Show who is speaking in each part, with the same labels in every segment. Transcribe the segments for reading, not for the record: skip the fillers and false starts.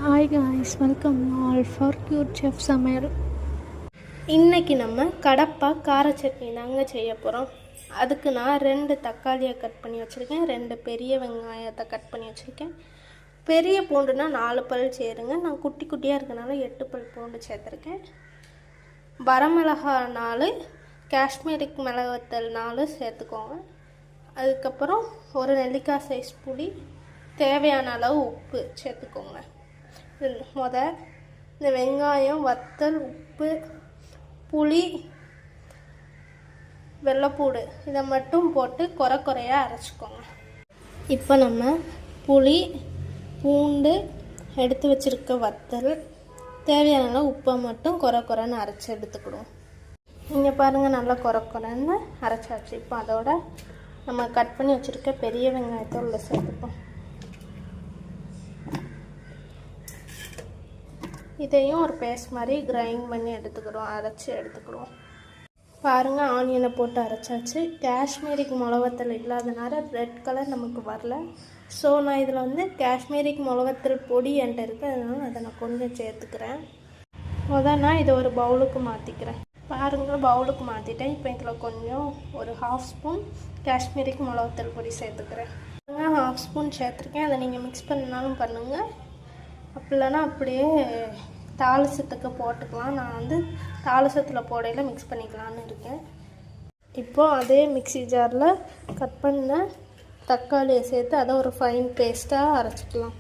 Speaker 1: Hi guys, welcome all for cute chef சமையல்.
Speaker 2: இன்றைக்கி நம்ம கடப்பா கார சட்னி தாங்க செய்ய போகிறோம். அதுக்கு நான் 2 தக்காளியை கட் பண்ணி வச்சுருக்கேன், 2 பெரிய வெங்காயத்தை கட் பண்ணி வச்சுருக்கேன். பெரிய பூண்டுனா 4 பல் சேருங்க. நான் குட்டி குட்டியாக இருக்கனால 8 பல் பூண்டு சேர்த்துருக்கேன். வரமிளகா 4, காஷ்மீரிக் மிளகாத்தூள் 4 சேர்த்துக்கோங்க. அதுக்கப்புறம் ஒரு நெல்லிக்காய் சைஸ் புளி, தேவையான அளவு உப்பு சேர்த்துக்கோங்க. இந்த வெங்காயம், வத்தல், உப்பு, புளி, வெள்ளைப்பூடு இதை மட்டும் போட்டு குறையாக அரைச்சிக்கோங்க. இப்போ நம்ம புளி, பூண்டு, எடுத்து வச்சுருக்க வத்தல், தேவையான அளவு உப்பை மட்டும் குறைன்னு அரைச்சி எடுத்துக்கிடுவோம். இங்கே பாருங்கள், நல்லா குறைன்னு அரைச்சாச்சு. இப்போ அதோட நம்ம கட் பண்ணி வச்சுருக்க பெரிய வெங்காயத்தை உள்ள சேர்த்துப்போம். இதையும் ஒரு பேஸ்ட் மாதிரி கிரைண்ட் பண்ணி எடுத்துக்கிறோம், அரைச்சி எடுத்துக்கிடுவோம். பாருங்கள், ஆனியனை போட்டு அரைச்சாச்சு. காஷ்மீரிக் மிளகாத்தூள் இல்லாதனால ரெட் கலர் நமக்கு வரல. ஸோ நான் இதில் காஷ்மீரிக் மிளகாத்தூள் பொடி என்கிட்ட இருக்குது, அதனால் அதை நான் கொஞ்சம் சேர்த்துக்கிறேன். நான் இதை ஒரு பவுலுக்கு மாற்றிக்கிறேன். பாருங்கள், பவுலுக்கு மாற்றிட்டேன். இப்போ இதில் கொஞ்சம் ஒரு 1/2 ஸ்பூன் காஷ்மீரிக் மிளகாத்தூள் பொடி சேர்த்துக்கிறேன். 1/2 ஸ்பூன் சேர்த்துருக்கேன். அதை நீங்கள் மிக்ஸ் பண்ணாலும் பண்ணுங்கள், அப்படி இல்லைன்னா அப்படியே தாளிசத்துக்கு போட்டுக்கலாம். நான் தாளிசத்தில் போடையில் மிக்ஸ் பண்ணிக்கலான்னு இருக்கேன். இப்போது அதே மிக்ஸி ஜாரில் கட் பண்ண தக்காளியை சேர்த்து அதை ஒரு ஃபைன் பேஸ்ட்டாக அரைச்சிக்கலாம்.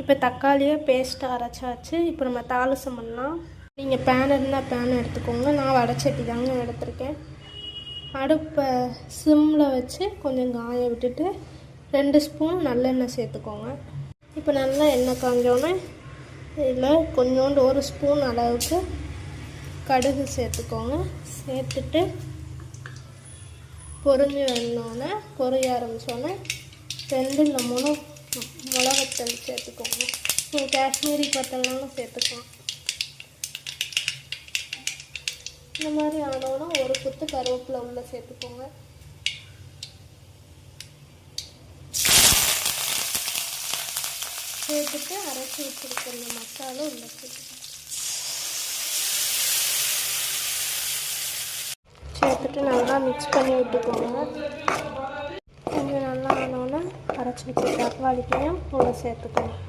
Speaker 2: இப்போ தக்காளியை பேஸ்ட்டாக அரைச்சாச்சு. இப்போ நம்ம தாளிசம் பண்ணலாம். நீங்கள் பேன் இருந்தால் பேன் எடுத்துக்கோங்க. நான் வடைச்சட்டி தாங்க எடுத்திருக்கேன். அடுப்பை சிம்மில் வச்சு கொஞ்சம் காய விட்டுட்டு 2 ஸ்பூன் நல்லெண்ணெய் சேர்த்துக்கோங்க. இப்போ நல்லா எண்ணெய் காஞ்சோன்னே இதில் கொஞ்சோண்டு 1 ஸ்பூன் அளவுக்கு கடுகு சேர்த்துக்கோங்க. சேர்த்துட்டு பொரிஞ்சு வந்தோடனே, பொரிய ஆரம்பித்தோன்னே 2 இல்லை 3 மிளகாத்தூள் சேர்த்துக்கோங்க. நீங்கள் காஷ்மீரி வத்தல்னாலும் சேர்த்துக்கலாம். இந்த மாதிரி ஆனோன்னா ஒரு குத்து கருவேப்பிலை உள்ள சேர்த்துக்கோங்க. சேர்த்துட்டு அரைச்சி வச்சுருக்கிற மசாலா உள்ள சேர்த்துட்டு நல்லா மிக்ஸ் பண்ணி விட்டுக்கோங்க. கொஞ்சம் நல்லா ஆனோன்னா அரைச்சி வச்ச தக்காளிக்கையும் உள்ள சேர்த்துக்கணும்.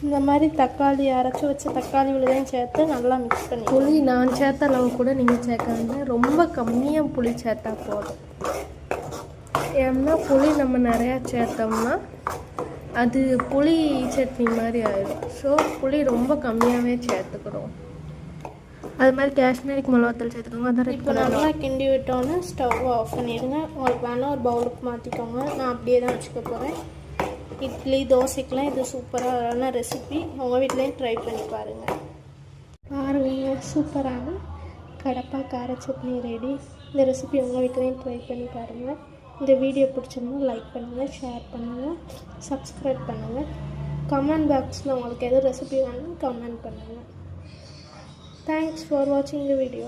Speaker 2: இந்த மாதிரி தக்காளி அரைச்சி வச்ச தக்காளி விழுதையும் சேர்த்து நல்லா மிக்ஸ் பண்ணி.
Speaker 1: புளி நான் சேர்த்த அளவு கூட நீங்கள் சேர்க்காங்க, ரொம்ப கம்மியாக புளி சேர்த்தா போதும். ஏன்னா புளி நம்ம நிறையா சேர்த்தோம்னா அது புளி சட்னி மாதிரி ஆயிடும். ஸோ புளி ரொம்ப கம்மியாகவே சேர்த்துக்கிறோம். அது மாதிரி காஷ்மீரிக் மிளகாத்தூள் சேர்த்துக்கோங்க. அதை
Speaker 2: இப்போ நல்லா கிண்டி விட்டோன்னே ஸ்டவ் ஆஃப் பண்ணிடுங்க. உங்களுக்கு வேணால் ஒரு பவுலுக்கு மாற்றிக்கோங்க. நான் அப்படியே தான் வச்சுக்க போகிறேன். இட்லி, தோசைக்கெலாம் இது சூப்பரான ரெசிபி. உங்கள் வீட்லேயும் ட்ரை பண்ணி பாருங்கள். சூப்பரான கடப்பா கார சட்னி ரெடி. இந்த ரெசிபி உங்கள் வீட்லேயும் ட்ரை பண்ணி பாருங்கள். இந்த வீடியோ பிடிச்சிருந்தா லைக் பண்ணுங்கள், ஷேர் பண்ணுங்கள், சப்ஸ்கிரைப் பண்ணுங்கள். கமெண்ட் பாக்ஸில் உங்களுக்கு எது ரெசிபி வேணும்னு கமெண்ட் பண்ணுங்கள். தேங்க்ஸ் ஃபார் வாட்சிங் த வீடியோ.